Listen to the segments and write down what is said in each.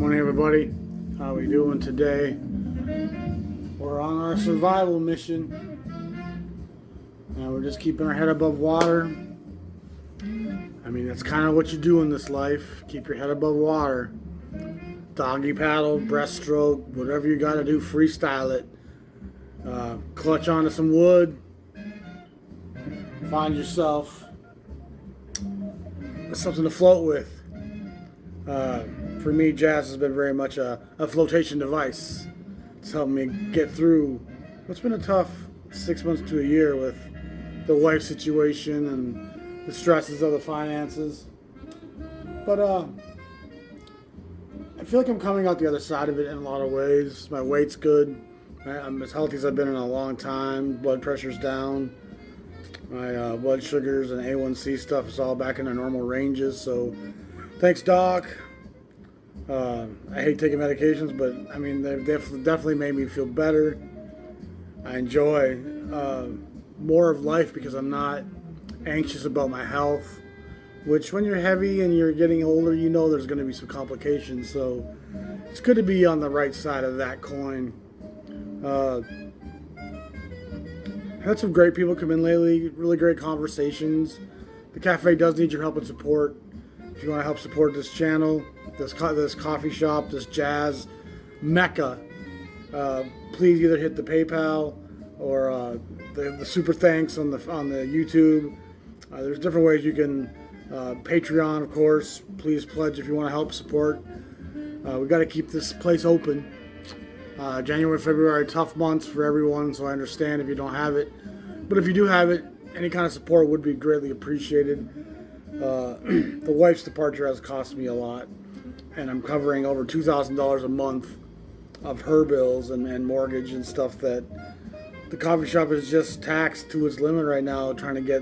Morning, everybody. How we doing today? We're on our survival mission. We're just keeping our head above water. I mean, that's kind of what you do in this life. Keep your head above water. Doggy paddle, breaststroke, whatever you got to do, freestyle it. Clutch onto some wood. Find yourself something to float with. For me, jazz has been very much a flotation device. It's helped me get through what's been a tough 6 months to a year with the wife situation and the stresses of the finances. But I feel like I'm coming out the other side of it in a lot of ways. My weight's good. I'm as healthy as I've been in a long time. Blood pressure's down. My blood sugars and A1C stuff is all back in their normal ranges. So thanks, Doc. I hate taking medications, but I mean, they've definitely made me feel better. I enjoy more of life because I'm not anxious about my health, which when you're heavy and you're getting older, you know there's going to be some complications. So it's good to be on the right side of that coin. Had some great people come in lately, really great conversations. The cafe does need your help and support. If you want to help support this channel, this coffee shop, this jazz mecca, please either hit the PayPal or the super thanks on the YouTube. There's different ways you can Patreon, of course. Please pledge if you want to help support. We've got to keep this place open. January, February, tough months for everyone, so I understand if you don't have it. But if you do have it, any kind of support would be greatly appreciated. The wife's departure has cost me a lot, and I'm covering over $2,000 a month of her bills and mortgage and stuff that the coffee shop is just taxed to its limit right now, trying to get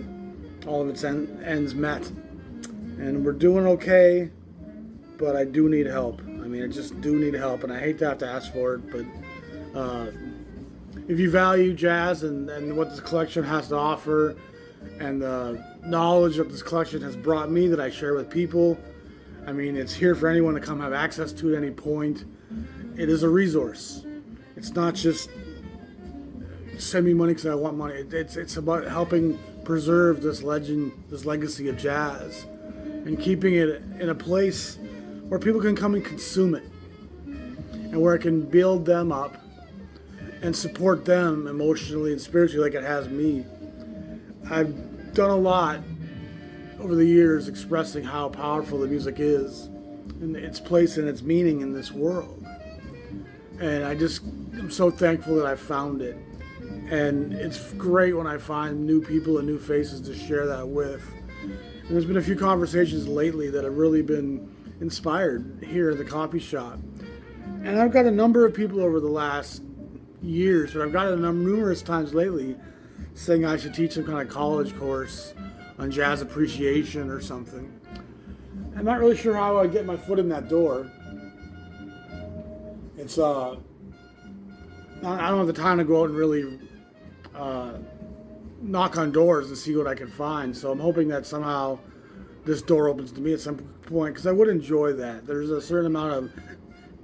all of its ends met. And we're doing okay, but I do need help. I mean, I just do need help, and I hate to have to ask for it, but if you value jazz and what this collection has to offer, and the knowledge that this collection has brought me that I share with people, I mean, it's here for anyone to come have access to at any point. It is a resource. It's not just send me money because I want money. It's about helping preserve this legend, this legacy of jazz, and keeping it in a place where people can come and consume it, and where it can build them up and support them emotionally and spiritually like it has me. I've done a lot over the years expressing how powerful the music is and its place and its meaning in this world. And I'm so thankful that I found it. And it's great when I find new people and new faces to share that with. And there's been a few conversations lately that have really been inspired here in the coffee shop. And I've got a number of people over the last years, but I've got it numerous times lately saying I should teach some kind of college course on jazz appreciation or something. I'm not really sure how I'd get my foot in that door. It's I don't have the time to go out and really knock on doors and see what I can find. So I'm hoping that somehow this door opens to me at some point, because I would enjoy that. There's a certain amount of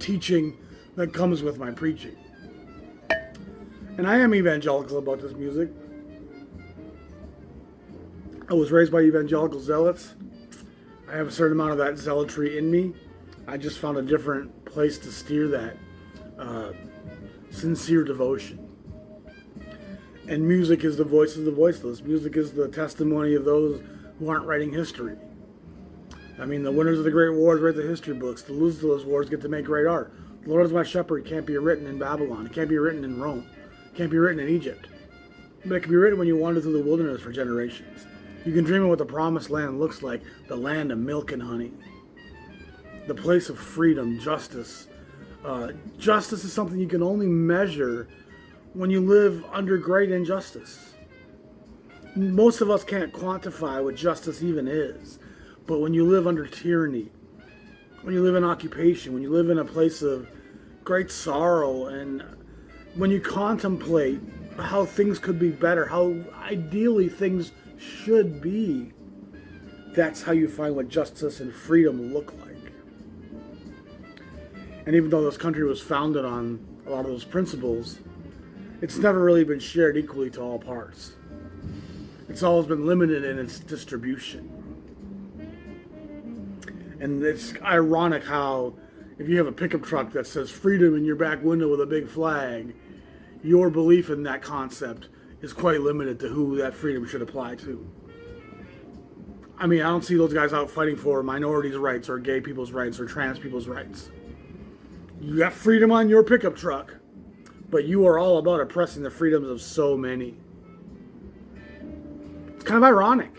teaching that comes with my preaching. And I am evangelical about this music. I was raised by evangelical zealots. I have a certain amount of that zealotry in me. I just found a different place to steer that sincere devotion. And music is the voice of the voiceless. Music is the testimony of those who aren't writing history. I mean, the winners of the great wars write the history books. The losers of those wars get to make great art. The Lord is my shepherd can't be written in Babylon. It can't be written in Rome. It can't be written in Egypt. But it can be written when you wander through the wilderness for generations. You can dream of what the promised land looks like, the land of milk and honey. The place of freedom, justice. Justice is something you can only measure when you live under great injustice. Most of us can't quantify what justice even is. But when you live under tyranny, when you live in occupation, when you live in a place of great sorrow, and when you contemplate how things could be better, how ideally things should be, that's how you find what justice and freedom look like. And even though this country was founded on a lot of those principles, it's never really been shared equally to all parts. It's always been limited in its distribution. And it's ironic how if you have a pickup truck that says freedom in your back window with a big flag, your belief in that concept is quite limited to who that freedom should apply to. I mean, I don't see those guys out fighting for minorities' rights or gay people's rights or trans people's rights. You got freedom on your pickup truck, but you are all about oppressing the freedoms of so many. It's kind of ironic.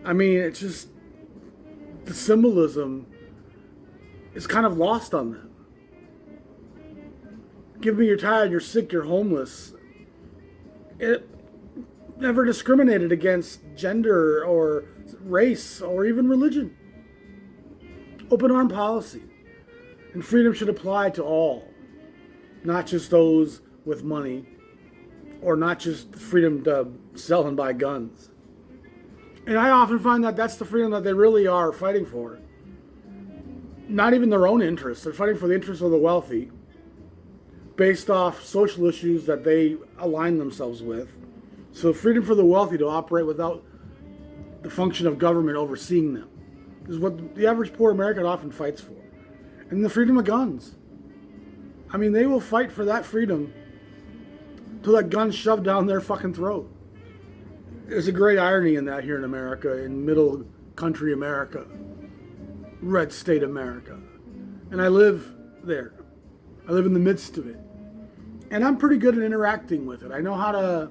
I mean, it's just the symbolism is kind of lost on them. Give me you're tired, you're sick, you're homeless. It never discriminated against gender or race or even religion. Open arm policy. And freedom should apply to all, not just those with money, or not just freedom to sell and buy guns. And I often find that that's the freedom that they really are fighting for. Not even their own interests. They're fighting for the interests of the wealthy, based off social issues that they align themselves with. So freedom for the wealthy to operate without the function of government overseeing them is what the average poor American often fights for. And the freedom of guns. I mean, they will fight for that freedom till that gun's shoved down their fucking throat. There's a great irony in that here in America, in middle country America, red state America. And I live there. I live in the midst of it. And I'm pretty good at interacting with it. I know how to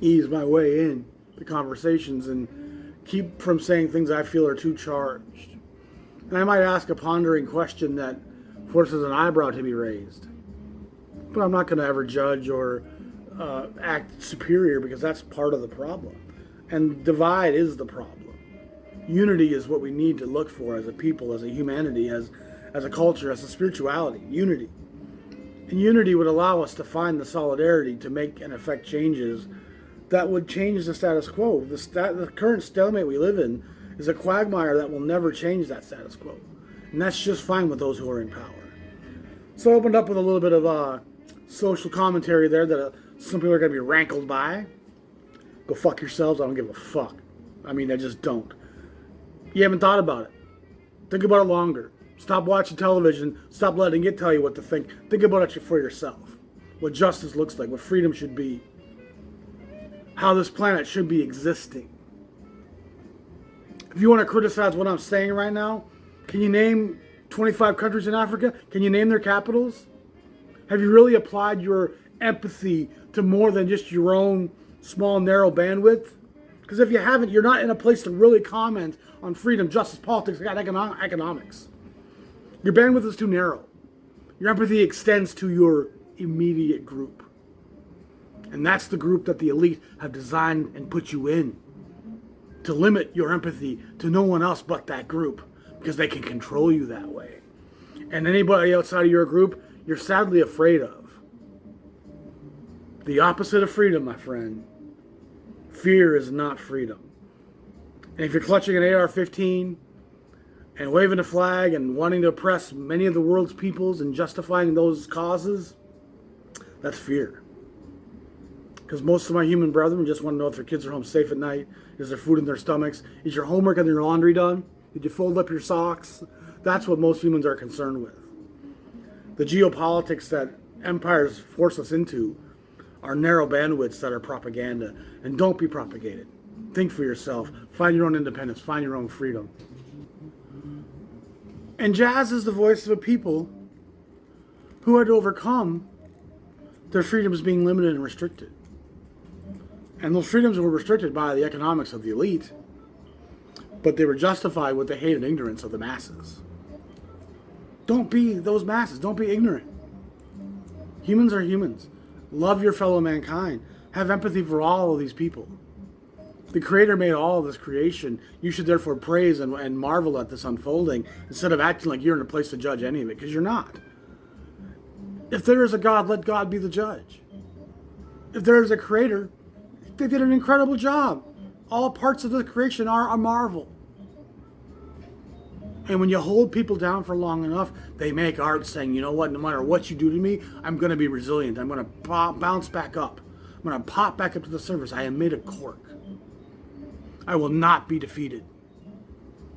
ease my way in the conversations and keep from saying things I feel are too charged. And I might ask a pondering question that forces an eyebrow to be raised. But I'm not going to ever judge or act superior, because that's part of the problem. And divide is the problem. Unity is what we need to look for as a people, as a humanity, as a culture, as a spirituality. Unity. And unity would allow us to find the solidarity to make and effect changes that would change the status quo. The current stalemate we live in is a quagmire that will never change that status quo. And that's just fine with those who are in power. So I opened up with a little bit of social commentary there that some people are going to be rankled by. Go fuck yourselves. I don't give a fuck. I mean, I just don't. You haven't thought about it. Think about it longer. Stop watching television. Stop letting it tell you what to think. Think about it for yourself. What justice looks like. What freedom should be. How this planet should be existing. If you want to criticize what I'm saying right now, can you name 25 countries in Africa? Can you name their capitals? Have you really applied your empathy to more than just your own small, narrow bandwidth? Because if you haven't, you're not in a place to really comment on freedom, justice, politics, and economics. Your bandwidth is too narrow. Your empathy extends to your immediate group. And that's the group that the elite have designed and put you in, to limit your empathy to no one else but that group, because they can control you that way. And anybody outside of your group, you're sadly afraid of. The opposite of freedom, my friend. Fear is not freedom. And if you're clutching an AR-15 and waving a flag and wanting to oppress many of the world's peoples and justifying those causes, that's fear. Because most of my human brethren just want to know if their kids are home safe at night. Is there food in their stomachs? Is your homework and your laundry done? Did you fold up your socks? That's what most humans are concerned with. The geopolitics that empires force us into are narrow bandwidths that are propaganda. And don't be propagated. Think for yourself. Find your own independence. Find your own freedom. And jazz is the voice of a people who had to overcome their freedoms being limited and restricted. And those freedoms were restricted by the economics of the elite, but they were justified with the hate and ignorance of the masses. Don't be those masses. Don't be ignorant. Humans are humans. Love your fellow mankind. Have empathy for all of these people. The Creator made all of this creation. You should therefore praise and marvel at this unfolding instead of acting like you're in a place to judge any of it, because you're not. If there is a God, let God be the judge. If there is a Creator, they did an incredible job. All parts of the creation are a marvel. And when you hold people down for long enough, they make art saying, you know what, no matter what you do to me, I'm going to be resilient. I'm going to bounce back up. I'm going to pop back up to the surface. I am made of cork. I will not be defeated.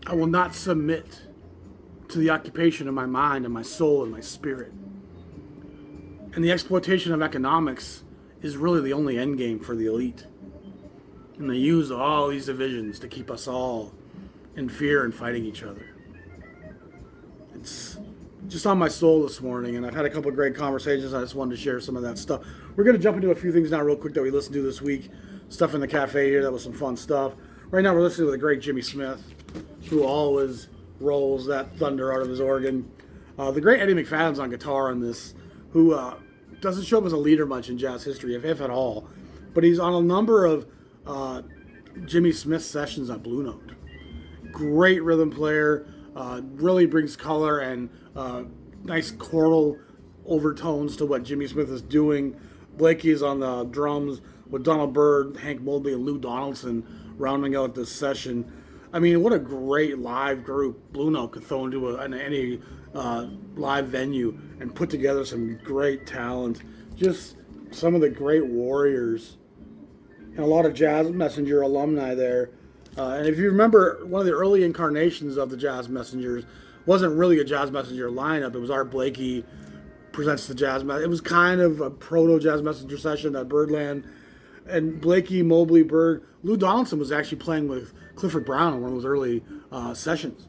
I will not submit to the occupation of my mind and my soul and my spirit. And the exploitation of economics is really the only end game for the elite. And they use all these divisions to keep us all in fear and fighting each other. It's just on my soul this morning, and I've had a couple of great conversations. I just wanted to share some of that stuff. We're going to jump into a few things now real quick that we listened to this week. Stuff in the cafe here, that was some fun stuff. Right now we're listening to the great Jimmy Smith, who always rolls that thunder out of his organ. The great Eddie McFadden's on guitar on this, who doesn't show up as a leader much in jazz history, if at all. But he's on a number of Jimmy Smith sessions on Blue Note. Great rhythm player, really brings color and nice choral overtones to what Jimmy Smith is doing. Blakey is on the drums with Donald Byrd, Hank Mobley, and Lou Donaldson rounding out this session. I mean, what a great live group Blue Note could throw into any live venue and put together some great talent. Just some of the great warriors and a lot of Jazz Messenger alumni there. And if you remember, one of the early incarnations of the Jazz Messengers wasn't really a Jazz Messenger lineup. It was Art Blakey presents the Jazz Messenger. It was kind of a proto-Jazz Messenger session at Birdland. And Blakey, Mobley, Byrd, Lou Donaldson was actually playing with Clifford Brown in one of those early sessions.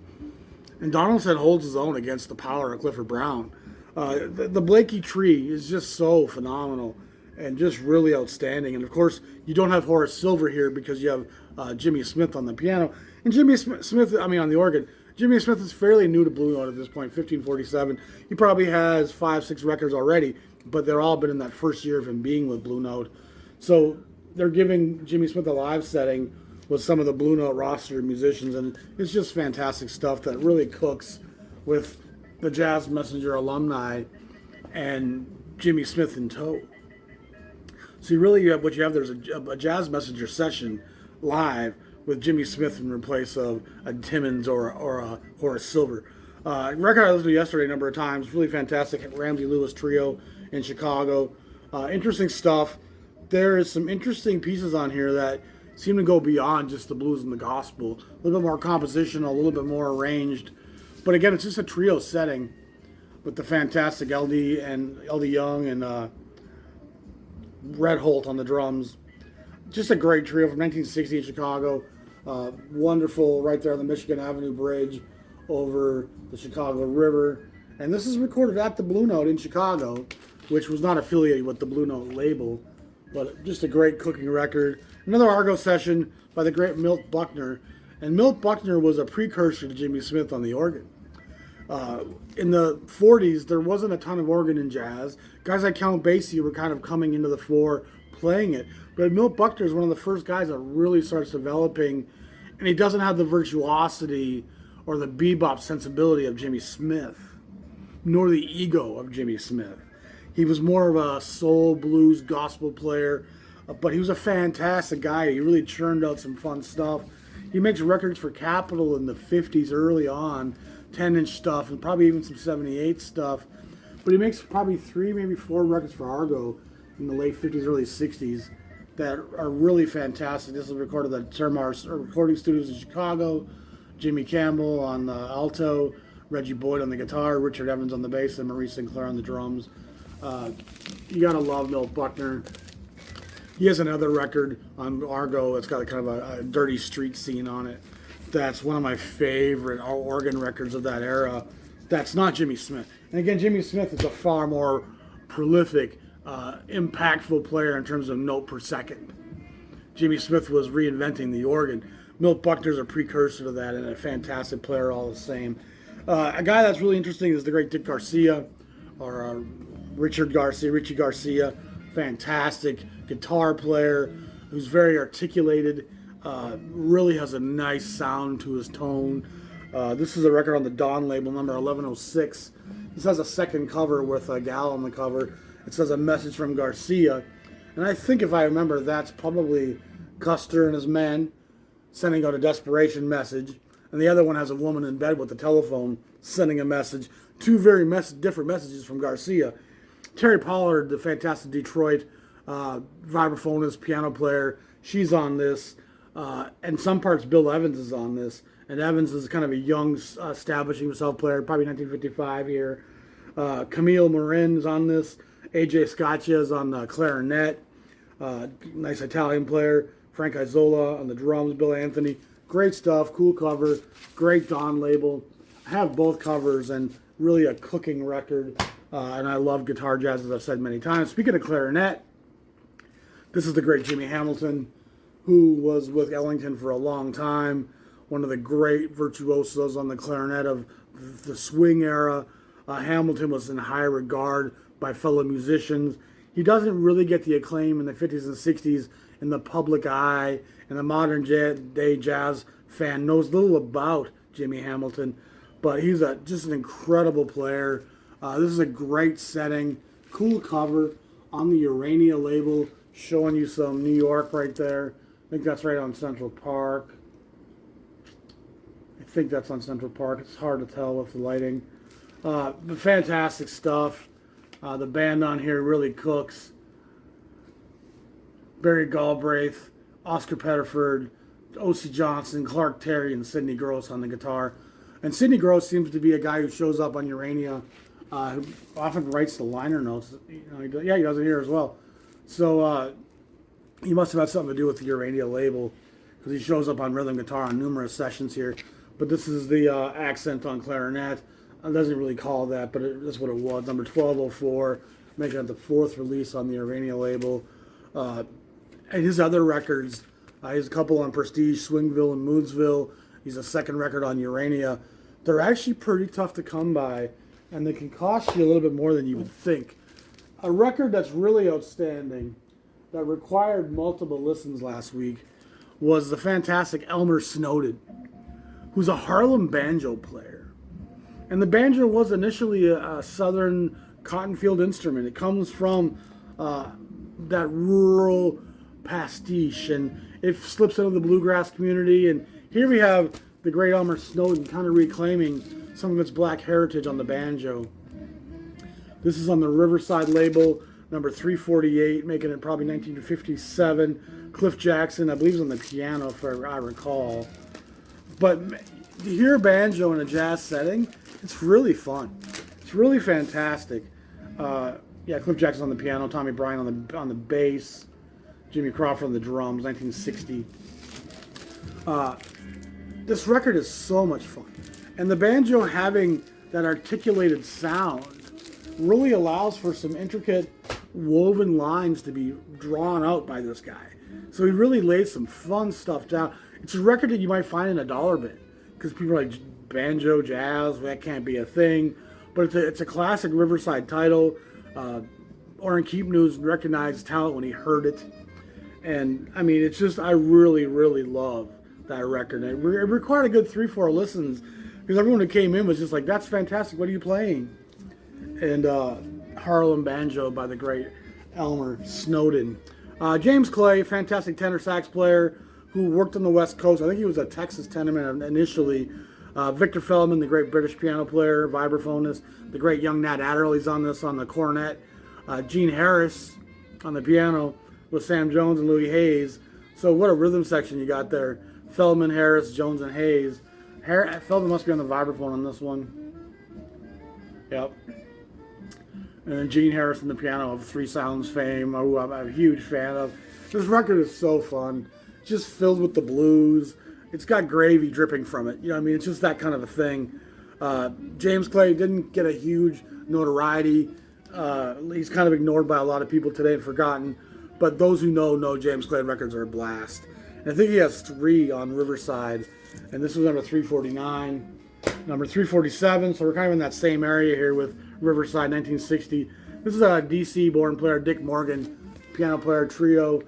And Donaldson holds his own against the power of Clifford Brown. The Blakey tree is just so phenomenal and just really outstanding. And of course, you don't have Horace Silver here because you have Jimmy Smith on the piano. And Jimmy Smith, on the organ. Jimmy Smith is fairly new to Blue Note at this point, 1547. He probably has 5-6 records already, but they're all been in that first year of him being with Blue Note. So they're giving Jimmy Smith a live setting with some of the Blue Note roster musicians, and it's just fantastic stuff that really cooks with the Jazz Messenger alumni and Jimmy Smith in tow. So what you have there's a Jazz Messenger session live with Jimmy Smith in place of a Timmons or a Horace Silver. Record I listened to yesterday a number of times, really fantastic. Ramsey Lewis Trio in Chicago. Interesting stuff. There is some interesting pieces on here that seem to go beyond just the blues and the gospel. A little bit more compositional, a little bit more arranged. But again, it's just a trio setting with the fantastic LD Young and Red Holt on the drums. Just a great trio from 1960 in Chicago. Wonderful right there on the Michigan Avenue Bridge over the Chicago River. And this is recorded at the Blue Note in Chicago, which was not affiliated with the Blue Note label. But just a great cooking record. Another Argo session by the great Milt Buckner. And Milt Buckner was a precursor to Jimmy Smith on the organ. In the 40s, there wasn't a ton of organ in jazz. Guys like Count Basie were kind of coming into the fore playing it. But Milt Buckner is one of the first guys that really starts developing, and he doesn't have the virtuosity or the bebop sensibility of Jimmy Smith, nor the ego of Jimmy Smith. He was more of a soul, blues, gospel player, but he was a fantastic guy. He really churned out some fun stuff. He makes records for Capitol in the 50s early on, 10-inch stuff, and probably even some 78 stuff. But he makes probably 3, maybe 4 records for Argo in the late 50s, early 60s that are really fantastic. This was recorded at Termar Recording Studios in Chicago. Jimmy Campbell on the alto, Reggie Boyd on the guitar, Richard Evans on the bass, and Maurice Sinclair on the drums. You gotta love Milt Buckner. He has another record on Argo. It's got a kind of a dirty street scene on it. That's one of my favorite organ records of that era. That's not Jimmy Smith. And again, Jimmy Smith is a far more prolific, impactful player in terms of note per second. Jimmy Smith was reinventing the organ. Milt Buckner's a precursor to that and a fantastic player all the same. A guy that's really interesting is the great Dick Garcia, or Richie Garcia. Fantastic guitar player who's very articulated, really has a nice sound to his tone. This is a record on the Dawn label, number 1106. This has a second cover with a gal on the cover. It says a message from Garcia. And I think if I remember, that's probably Custer and his men sending out a desperation message. and the other one has a woman in bed with the telephone sending a message. Two very different messages from Garcia. Terry Pollard, the fantastic Detroit vibraphonist, piano player, she's on this. And some parts Bill Evans is on this. And Evans is kind of a young, establishing himself player, probably 1955 here. Camille Marin is on this. AJ Scaccia is on the clarinet. Nice Italian player. Frank Isola on the drums. Bill Anthony. Great stuff. Cool cover. Great Dawn label. I have both covers and really a cooking record. And I love guitar jazz, as I've said many times. Speaking of clarinet, this is the great Jimmy Hamilton, who was with Ellington for a long time. One of the great virtuosos on the clarinet of the swing era. Hamilton was in high regard by fellow musicians. He doesn't really get the acclaim in the 50s and 60s in the public eye, and the modern day jazz fan knows little about Jimmy Hamilton, but he's just an incredible player. This is a great setting, cool cover on the Urania label, showing you some New York right there. I think that's right on Central Park. I think that's on Central Park. It's hard to tell with the lighting. But fantastic stuff. The band on here really cooks. Barry Galbraith, Oscar Pettiford, O.C. Johnson, Clark Terry, and Sidney Gross on the guitar. And Sidney Gross seems to be a guy who shows up on Urania, who often writes the liner notes. He does it here as well. So he must have had something to do with the Urania label, because he shows up on rhythm guitar on numerous sessions here. But this is the accent on clarinet. It doesn't really call that, but that's what it was. Number 1204, making it the fourth release on the Urania label. And his other records, he has a couple on Prestige, Swingville, and Moodsville. He's a second record on Urania. They're actually pretty tough to come by, and they can cost you a little bit more than you would think. A record that's really outstanding, that required multiple listens last week, was the fantastic Elmer Snowden, who's a Harlem banjo player. And the banjo was initially a southern cotton field instrument. It comes from that rural pastiche, and it slips into the bluegrass community. And here we have the great Elmer Snowden kind of reclaiming some of its black heritage on the banjo. This is on the Riverside label, number 348, making it probably 1957. Cliff Jackson, I believe, is on the piano, if I recall. But to hear a banjo in a jazz setting, it's really fun. It's really fantastic. Cliff Jackson on the piano, Tommy Bryan on the bass, Jimmy Crawford on the drums, 1960. This record is so much fun. And the banjo having that articulated sound really allows for some intricate woven lines to be drawn out by this guy. So he really lays some fun stuff down. It's a record that you might find in a dollar bin, because people are like, banjo, jazz, that can't be a thing. But it's a classic Riverside title. Orrin Keepnews recognized talent when he heard it. And, I mean, it's just, I really, really love that record. And it required a good 3-4 listens, because everyone who came in was just like, that's fantastic, what are you playing? And Harlem Banjo by the great Elmer Snowden. James Clay, fantastic tenor sax player who worked on the West Coast. I think he was a Texas tenorman initially. Victor Feldman, the great British piano player, vibraphonist. The great young Nat Adderley's on this on the cornet. Gene Harris on the piano with Sam Jones and Louis Hayes. So what a rhythm section you got there. Feldman, Harris, Jones, and Hayes. Feldman must be on the vibraphone on this one. Yep. And then Gene Harris on the piano of Three Sounds fame, who I'm a huge fan of. This record is so fun. Just filled with the blues. It's got gravy dripping from it. You know what I mean? It's just that kind of a thing. James Clay didn't get a huge notoriety. He's kind of ignored by a lot of people today and forgotten. But those who know James Clay records are a blast. And I think he has 3 on Riverside. And this was number 349. Number 347. So we're kind of in that same area here with Riverside, 1960. This is a DC-born player, Dick Morgan, piano player, trio.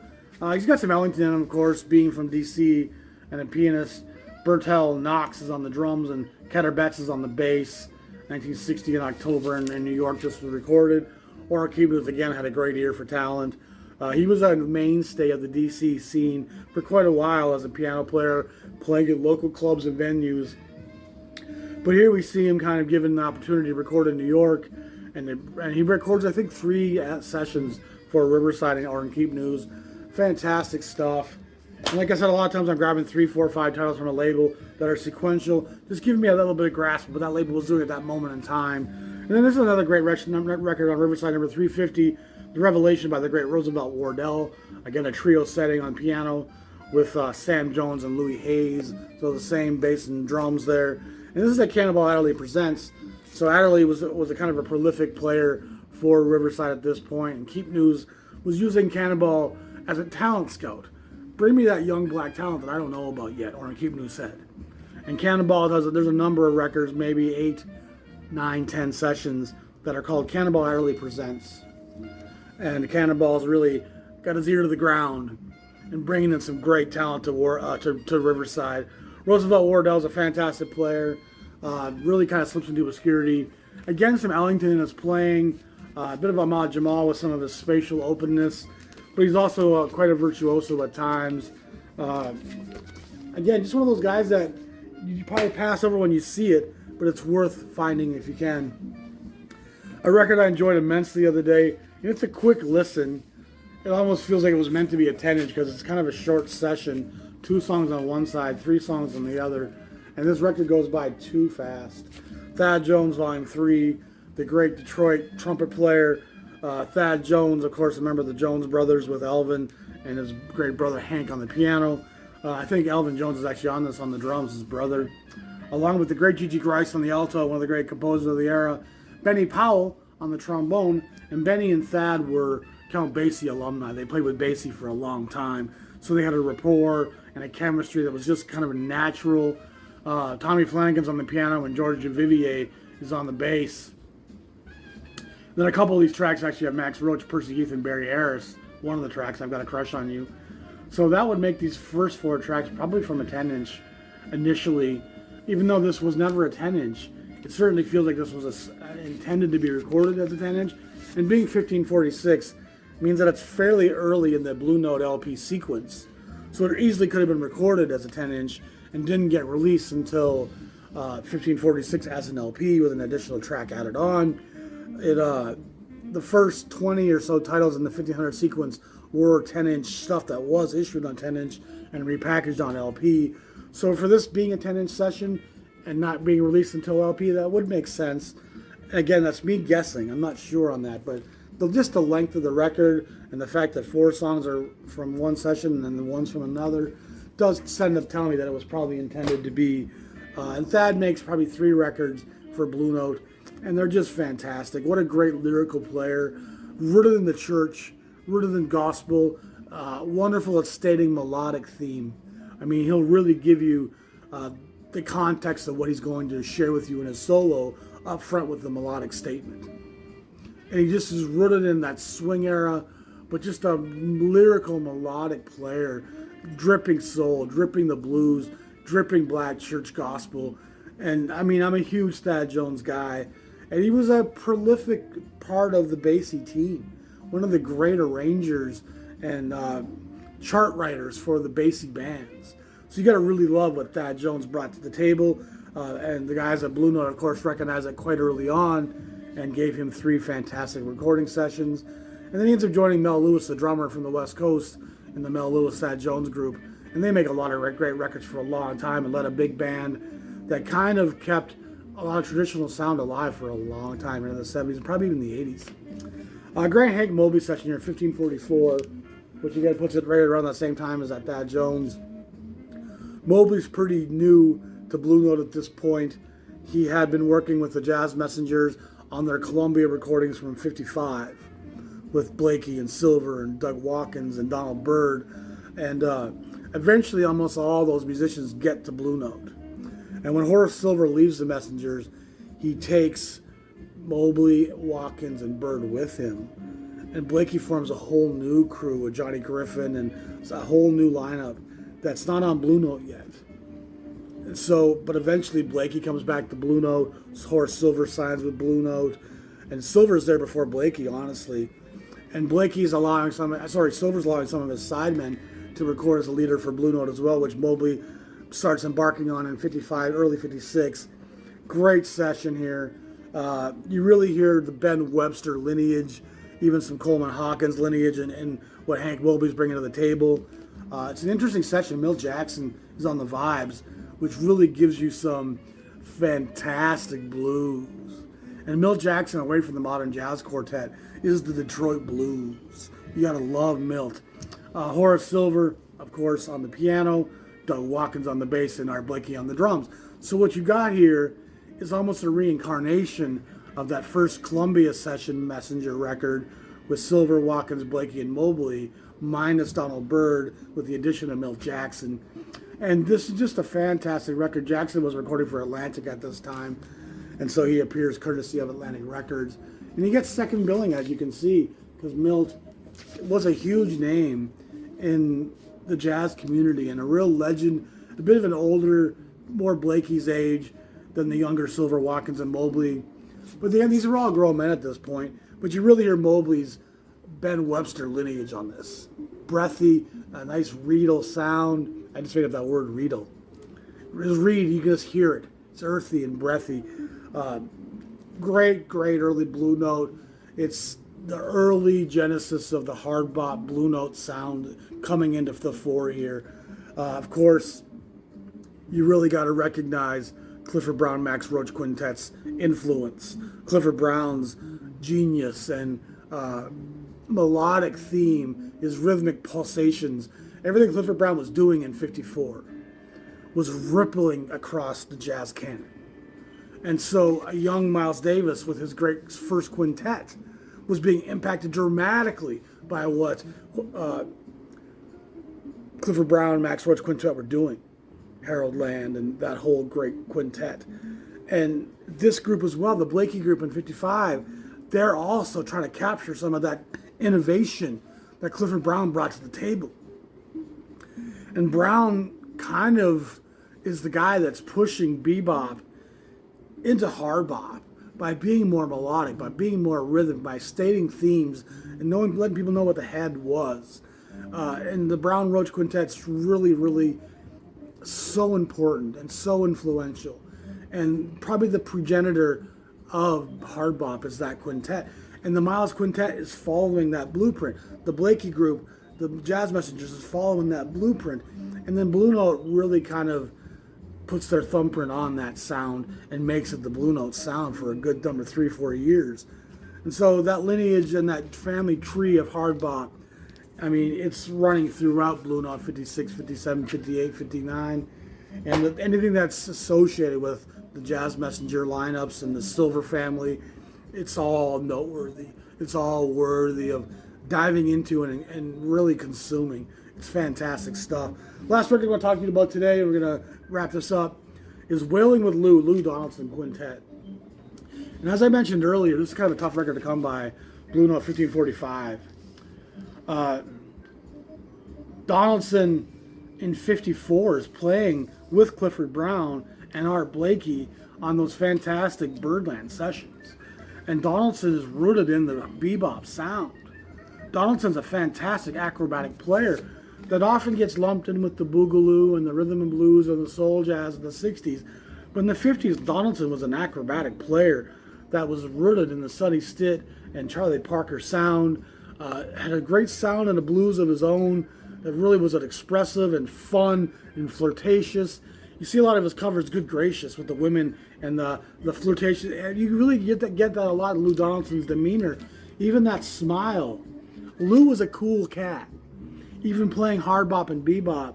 He's got some Ellington in him, of course, being from DC, and a pianist. Bertel Knox is on the drums, and Ketter Betts is on the bass. 1960 in October in New York, just was recorded. Orrin Keepnews, again, had a great ear for talent. He was a mainstay of the DC scene for quite a while as a piano player, playing at local clubs and venues. But here we see him kind of given the opportunity to record in New York, and he records, I think, 3 sessions for Riverside or in Keep News. Fantastic stuff. And like I said, a lot of times I'm grabbing 3, 4, 5 titles from a label that are sequential, just giving me a little bit of grasp of what that label was doing at that moment in time. And then this is another great record on Riverside, number 350, The Revelation by the great Roosevelt Wardell. Again, a trio setting on piano with Sam Jones and Louis Hayes. So the same bass and drums there. And this is a Cannonball Adderley Presents. So Adderley was a kind of a prolific player for Riverside at this point, and Keep News was using Cannonball as a talent scout. Bring me that young black talent that I don't know about yet, or Keep News said. And Cannonball there's a number of records, maybe 8, 9, 10 sessions that are called Cannonball Adderley Presents. And Cannonball's really got his ear to the ground and bringing in some great talent to Riverside. Roosevelt Wardell's a fantastic player. Really kind of slips into obscurity. Again, some Ellington in his playing. A bit of Ahmad Jamal with some of his spatial openness. But he's also quite a virtuoso at times. Again, just one of those guys that you probably pass over when you see it, but it's worth finding if you can. A record I enjoyed immensely the other day, and it's a quick listen. It almost feels like it was meant to be a 10-inch because it's kind of a short session. 2 songs on one side, 3 songs on the other. And this record goes by too fast. Thad Jones, Volume 3, the great Detroit trumpet player. Thad Jones, of course, a member of the Jones Brothers with Elvin and his great brother Hank on the piano. I think Elvin Jones is actually on this on the drums, his brother. Along with the great Gigi Grice on the alto, one of the great composers of the era. Benny Powell on the trombone. And Benny and Thad were Count Basie alumni. They played with Basie for a long time. So they had a rapport and a chemistry that was just kind of natural. Tommy Flanagan's on the piano and George Vivier is on the bass. Then a couple of these tracks actually have Max Roach, Percy Heath, and Barry Harris. One of the tracks, I've Got a Crush on You. So that would make these first 4 tracks probably from a 10-inch initially. Even though this was never a 10-inch, it certainly feels like this was intended to be recorded as a 10-inch. And being 1546 means that it's fairly early in the Blue Note LP sequence. So it easily could have been recorded as a 10-inch and didn't get released until 1546 as an LP with an additional track added on. The first 20 or so titles in the 1500 sequence were 10-inch stuff that was issued on 10-inch and repackaged on LP. So for this being a 10-inch session and not being released until LP, that would make sense. Again, that's me guessing. I'm not sure on that, but just the length of the record and the fact that 4 songs are from one session and then the one's from another does tend to tell me that it was probably intended to be. And Thad makes probably 3 records for Blue Note, and they're just fantastic. What a great lyrical player. Rooted in the church, rooted in gospel, wonderful at stating melodic theme. I mean, he'll really give you the context of what he's going to share with you in his solo up front with the melodic statement. And he just is rooted in that swing era, but just a lyrical, melodic player, dripping soul, dripping the blues, dripping black church gospel. And I mean, I'm a huge Thad Jones guy, and he was a prolific part of the Basie team, one of the great arrangers and chart writers for the Basie bands. So you got to really love what Thad Jones brought to the table, and the guys at Blue Note, of course, recognized that quite early on and gave him 3 fantastic recording sessions. And then he ends up joining Mel Lewis, the drummer from the West Coast, in the Mel Lewis Thad Jones group. And they make a lot of great records for a long time and led a big band that kind of kept a lot of traditional sound alive for a long time in the 70s and probably even the 80s. Grant Hank Mobley session here in 1544, which again puts it right around the same time as that Thad Jones. Mobley's pretty new to Blue Note at this point. He had been working with the Jazz Messengers on their Columbia recordings from 55 with Blakey and Silver and Doug Watkins and Donald Byrd. And eventually almost all those musicians get to Blue Note. And when Horace Silver leaves the Messengers, he takes Mobley, Watkins, and Byrd with him. And Blakey forms a whole new crew with Johnny Griffin and it's a whole new lineup that's not on Blue Note yet. And so, but eventually Blakey comes back to Blue Note. Horace Silver signs with Blue Note. And Silver's there before Blakey, honestly. And Silver's allowing some of his sidemen to record as a leader for Blue Note as well, which Mobley starts embarking on in 55, early 56. Great session here. You really hear the Ben Webster lineage, even some Coleman Hawkins lineage, and what Hank Mobley's bringing to the table. It's an interesting session. Milt Jackson is on the vibes, which really gives you some fantastic blues. And Milt Jackson, away from the modern jazz quartet, is the Detroit blues. You gotta love Milt. Horace Silver, of course, on the piano, Doug Watkins on the bass, and Art Blakey on the drums. So what you got here is almost a reincarnation of that first Columbia session Messenger record with Silver, Watkins, Blakey, and Mobley, minus Donald Byrd, with the addition of Milt Jackson. And this is just a fantastic record. Jackson was recording for Atlantic at this time, and so he appears courtesy of Atlantic Records. And he gets second billing, as you can see, because Milt was a huge name in the jazz community and a real legend, a bit of an older, more Blakey's age than the younger Silver, Watkins, and Mobley. But these are all grown men at this point. But you really hear Mobley's Ben Webster lineage on this. Breathy, a nice reedle sound. I just made up that word, reedle. Reed, you can just hear it. It's earthy and breathy. Great early Blue Note. It's the early genesis of the hard bop Blue Note sound coming into the fore here. Of course, you really got to recognize Clifford Brown, Max Roach Quintet's influence. Clifford Brown's genius and melodic theme, his rhythmic pulsations, everything Clifford Brown was doing in 54 was rippling across the jazz canon. And so a young Miles Davis with his great first quintet was being impacted dramatically by what Clifford Brown, Max Roach Quintet were doing. Harold Land and that whole great quintet. And this group as well, the Blakey group in 55, they're also trying to capture some of that innovation that Clifford Brown brought to the table. And Brown kind of is the guy that's pushing bebop into hard bop by being more melodic, by being more rhythmic, by stating themes and letting people know what the head was. And the Brown Roach Quintet's really so important and so influential. And probably the progenitor of hard bop is that quintet. And the Miles Quintet is following that blueprint. The Blakey group, the Jazz Messengers, is following that blueprint. And then Blue Note really kind of puts their thumbprint on that sound and makes it the Blue Note sound for a good number 3-4 years. And so that lineage and that family tree of hard bop, I mean, it's running throughout Blue Note, 56, 57, 58, 59. And anything that's associated with the Jazz Messenger lineups and the Silver family, it's all noteworthy. It's all worthy of diving into and really consuming. It's fantastic stuff. Last record we're talking about today, and we're going to wrap this up, is Wailing with Lou Donaldson Quintet. And as I mentioned earlier, this is kind of a tough record to come by, Blue Note 1545. Donaldson in 54 is playing with Clifford Brown and Art Blakey on those fantastic Birdland sessions. And Donaldson is rooted in the bebop sound. Donaldson's a fantastic acrobatic player that often gets lumped in with the boogaloo and the rhythm and blues and the soul jazz of the 60s. But in the 50s, Donaldson was an acrobatic player that was rooted in the Sonny Stitt and Charlie Parker sound, had a great sound and a blues of his own that really was expressive and fun and flirtatious. You see a lot of his covers, Good Gracious, with the women and the flirtation. And you really get that a lot in Lou Donaldson's demeanor. Even that smile. Lou was a cool cat. Even playing hard bop and bebop.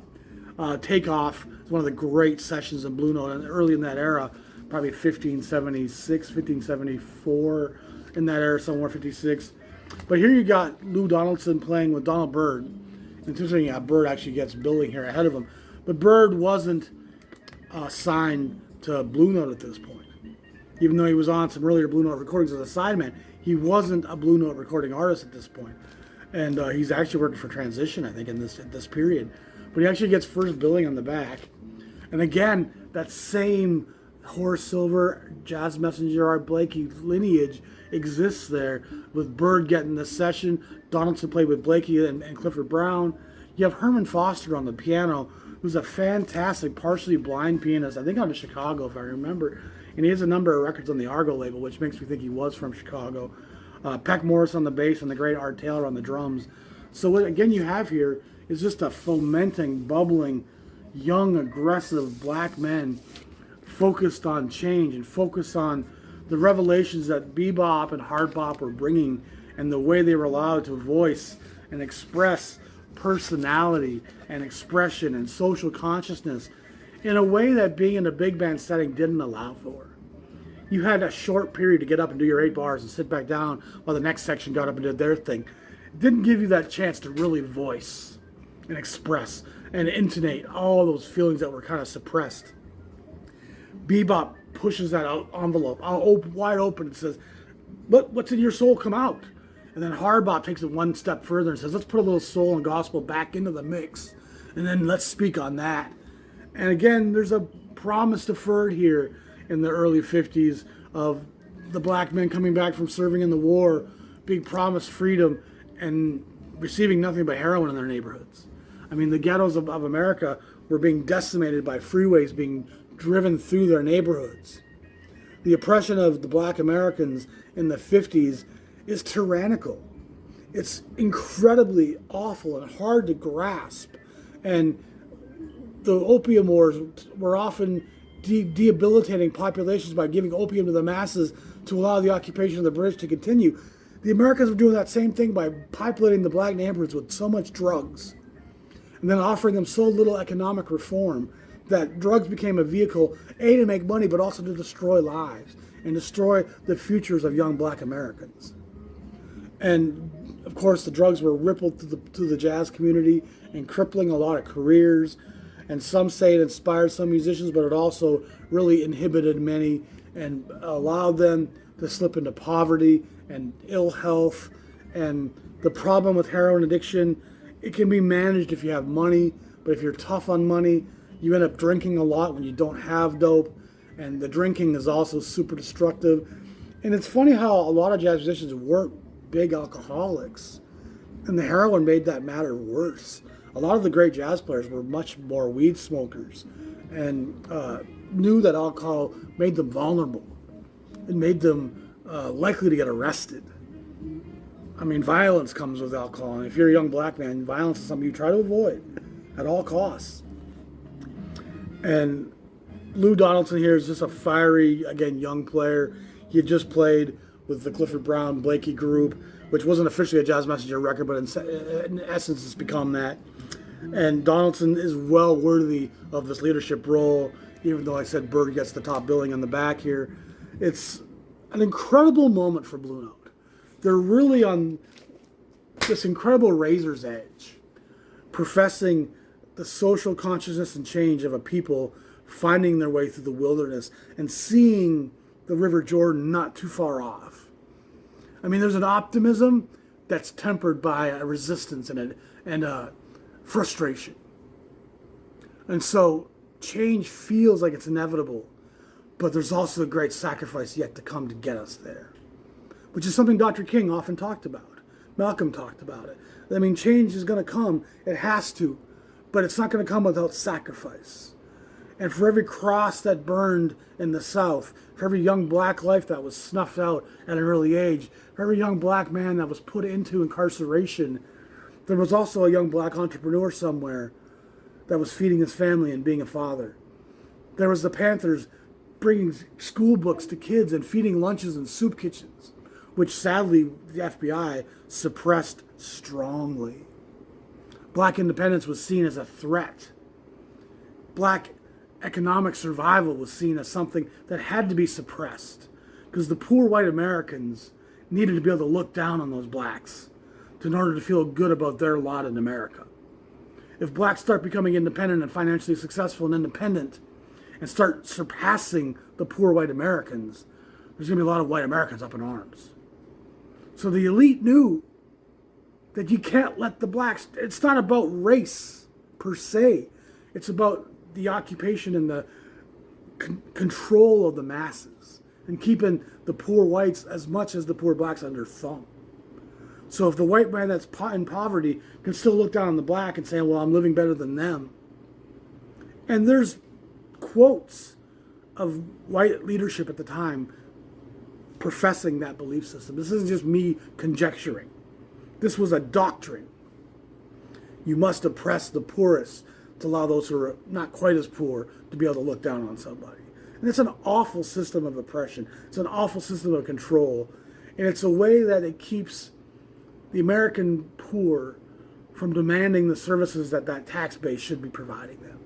Takeoff is one of the great sessions in Blue Note, and early in that era, probably 1576, 1574, in that era, somewhere 56. But here you got Lou Donaldson playing with Donald Byrd. It's interesting, Byrd actually gets billing here ahead of him. But Byrd wasn't signed to Blue Note at this point. Even though he was on some earlier Blue Note recordings as a sideman, he wasn't a Blue Note recording artist at this point. And he's actually working for Transition, I think, at this period. But he actually gets first billing on the back. And again, that same Horace Silver, Jazz Messenger, Art Blakey lineage exists there, with Bird getting the session. Donaldson played with Blakey and Clifford Brown. You have Herman Foster on the piano, who's a fantastic, partially blind pianist, I think out of Chicago, if I remember. And he has a number of records on the Argo label, which makes me think he was from Chicago. Peck Morris on the bass and the great Art Taylor on the drums. So what, again, you have here is just a fomenting, bubbling, young, aggressive black men focused on change and focused on the revelations that bebop and hard bop were bringing, and the way they were allowed to voice and express personality and expression and social consciousness in a way that being in a big band setting didn't allow for. You had a short period to get up and do your 8 bars and sit back down while the next section got up and did their thing. It didn't give you that chance to really voice and express and intonate all those feelings that were kind of suppressed. Bebop pushes that envelope wide open and says, what's in your soul, come out. And then hard bop takes it one step further and says, let's put a little soul and gospel back into the mix, and then let's speak on that. And again, there's a promise deferred here in the early 50s of the black men coming back from serving in the war, being promised freedom and receiving nothing but heroin in their neighborhoods. I mean, the ghettos of America were being decimated by freeways being driven through their neighborhoods. The oppression of the black Americans in the 50s is tyrannical. It's incredibly awful and hard to grasp. And the opium wars were often debilitating populations by giving opium to the masses to allow the occupation of the British to continue. The Americans were doing that same thing by populating the black neighborhoods with so much drugs, and then offering them so little economic reform that drugs became a vehicle, A, to make money, but also to destroy lives and destroy the futures of young black Americans. And of course, the drugs were rippled to the jazz community and crippling a lot of careers. And some say it inspired some musicians, but it also really inhibited many and allowed them to slip into poverty and ill health. And the problem with heroin addiction, it can be managed if you have money, but if you're tough on money, you end up drinking a lot when you don't have dope. And the drinking is also super destructive. And it's funny how a lot of jazz musicians weren't big alcoholics, and the heroin made that matter worse. A lot of the great jazz players were much more weed smokers and knew that alcohol made them vulnerable. It made them likely to get arrested. I mean, violence comes with alcohol, and if you're a young black man, violence is something you try to avoid at all costs. And Lou Donaldson here is just a fiery, again, young player. He had just played with the Clifford Brown Blakey group, which wasn't officially a Jazz Messenger record, but in essence it's become that. And Donaldson is well worthy of this leadership role, even though I said Bird gets the top billing on the back here. It's an incredible moment for Blue Note. They're really on this incredible razor's edge, professing the social consciousness and change of a people finding their way through the wilderness and seeing the River Jordan not too far off. I mean, there's an optimism that's tempered by a resistance and a frustration. And so change feels like it's inevitable, but there's also a great sacrifice yet to come to get us there, which is something Dr. King often talked about. Malcolm talked about it. I mean, change is going to come. It has to, but it's not going to come without sacrifice. And for every cross that burned in the South, for every young black life that was snuffed out at an early age, for every young black man that was put into incarceration, there was also a young black entrepreneur somewhere that was feeding his family and being a father. There was the Panthers bringing school books to kids and feeding lunches in soup kitchens, which sadly the FBI suppressed strongly. Black independence was seen as a threat. Black economic survival was seen as something that had to be suppressed because the poor white Americans needed to be able to look down on those blacks in order to feel good about their lot in America. If blacks start becoming independent and financially successful and independent and start surpassing the poor white Americans, there's going to be a lot of white Americans up in arms. So the elite knew that you can't let the blacks, it's not about race per se. It's about the occupation and the control of the masses and keeping the poor whites as much as the poor blacks under thumb. So if the white man that's in poverty can still look down on the black and say, well, I'm living better than them. And there's quotes of white leadership at the time professing that belief system. This isn't just me conjecturing. This was a doctrine. You must oppress the poorest to allow those who are not quite as poor to be able to look down on somebody. And it's an awful system of oppression. It's an awful system of control. And it's a way that it keeps the American poor from demanding the services that that tax base should be providing them.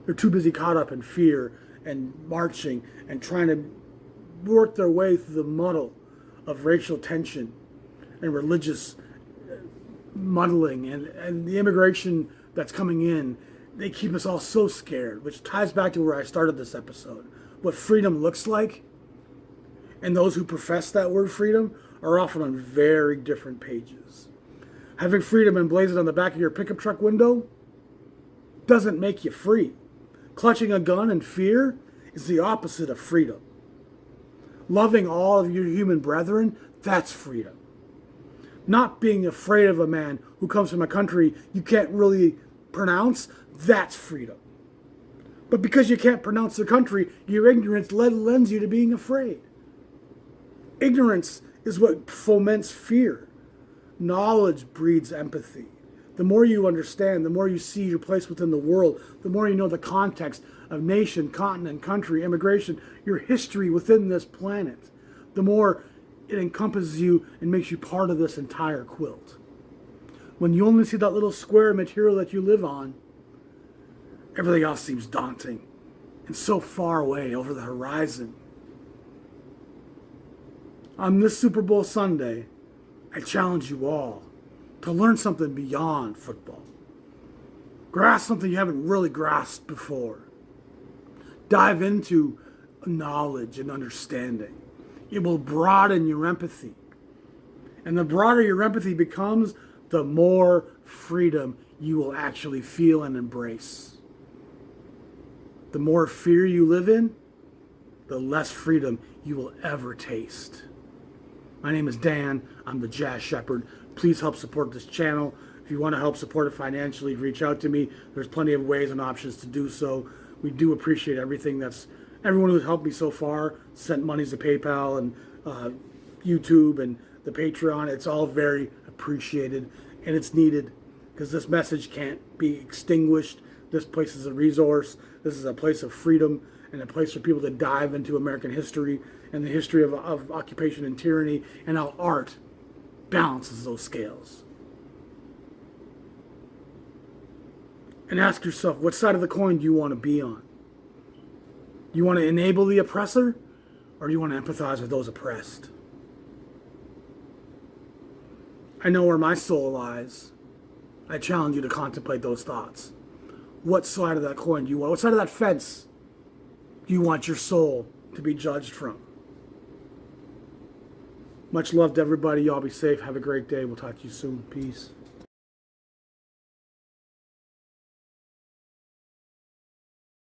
They're too busy caught up in fear and marching and trying to work their way through the muddle of racial tension and religious muddling and the immigration that's coming in. They keep us all so scared, which ties back to where I started this episode. What freedom looks like, and those who profess that word freedom are often on very different pages. Having freedom emblazoned on the back of your pickup truck window doesn't make you free. Clutching a gun in fear is the opposite of freedom. Loving all of your human brethren, that's freedom. Not being afraid of a man who comes from a country you can't really pronounce, that's freedom. But because you can't pronounce the country, your ignorance lends you to being afraid. Ignorance is what foments fear. Knowledge breeds empathy. The more you understand, the more you see your place within the world, the more you know the context of nation, continent, country, immigration, your history within this planet, the more it encompasses you and makes you part of this entire quilt. When you only see that little square of material that you live on, everything else seems daunting and so far away over the horizon. On this Super Bowl Sunday, I challenge you all to learn something beyond football. Grasp something you haven't really grasped before. Dive into knowledge and understanding. It will broaden your empathy. And the broader your empathy becomes, the more freedom you will actually feel and embrace. The more fear you live in, the less freedom you will ever taste. My name is Dan. I'm the Jazz Shepherd. Please help support this channel. If you want to help support it financially, reach out to me. There's plenty of ways and options to do so. We do appreciate everything everyone who's helped me so far, sent monies to PayPal and YouTube and the Patreon. It's all very appreciated and it's needed because this message can't be extinguished. This place is a resource. This is a place of freedom and a place for people to dive into American history and the history of occupation and tyranny and how art balances those scales. And ask yourself, what side of the coin do you want to be on? Do you want to enable the oppressor, or do you want to empathize with those oppressed? I know where my soul lies. I challenge you to contemplate those thoughts. What side of that coin do you want? What side of that fence do you want your soul to be judged from? Much love to everybody. Y'all be safe. Have a great day. We'll talk to you soon. Peace.